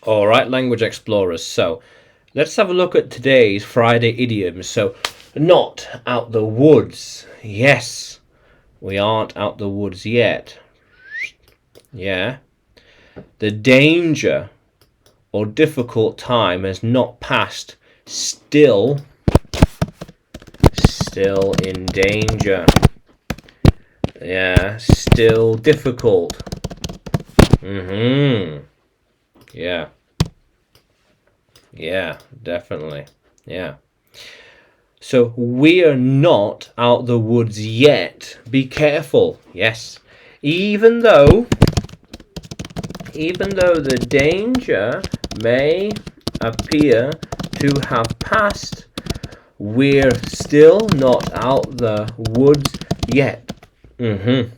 All right, language explorers. So let's have a look at today's Friday idioms. So, not out the woods. Yes, we aren't out the woods yet. Yeah. The danger or difficult time has not passed. Still in danger. Yeah, still difficult. Yeah. Yeah, definitely. Yeah. So we're not out the woods yet. Be careful. Yes. Even though the danger may appear to have passed, we're still not out the woods yet. There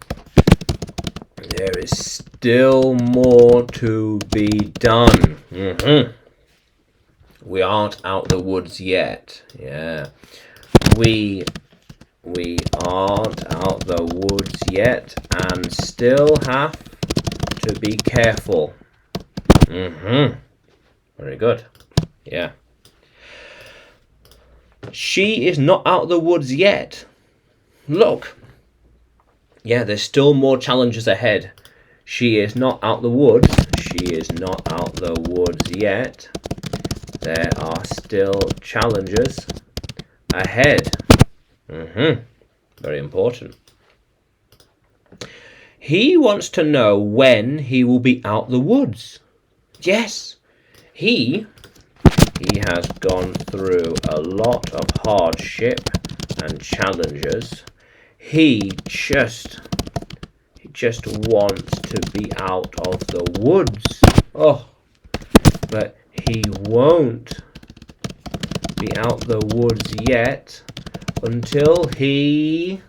is still more to be done. We aren't out the woods yet. Yeah. We aren't out the woods yet and still have to be careful. Very good. Yeah. She is not out the woods yet. Look. Yeah, there's still more challenges ahead. She is not out the woods. She is not out the woods yet. There are still challenges ahead. Very important. He wants to know when he will be out the woods. Yes, he has gone through a lot of hardship and challenges. He just wants to be out of the woods. Oh, but he won't be out the woods yet until he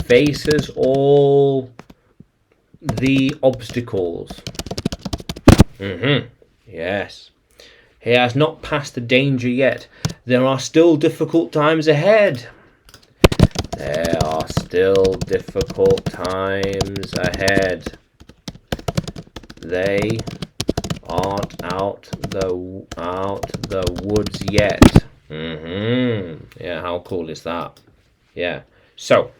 faces all the obstacles. Yes. He has not passed the danger yet. There are still difficult times ahead. There are still difficult times ahead. They aren't out the woods yet. Yeah, how cool is that? Yeah. So,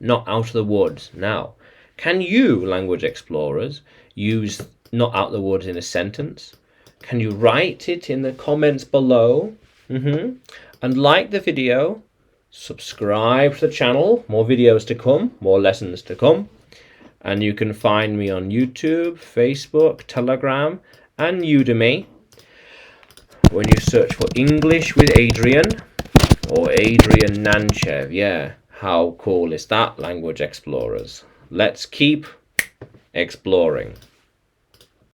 not out of the woods. Now, can you, language explorers, use not out the woods in a sentence? Can you write it in the comments below? And like the video, subscribe to the channel, more videos to come, more lessons to come. And you can find me on YouTube, Facebook, Telegram, and Udemy when you search for English with Adrian or Adrian Nanchev. Yeah, how cool is that, language explorers? Let's keep exploring.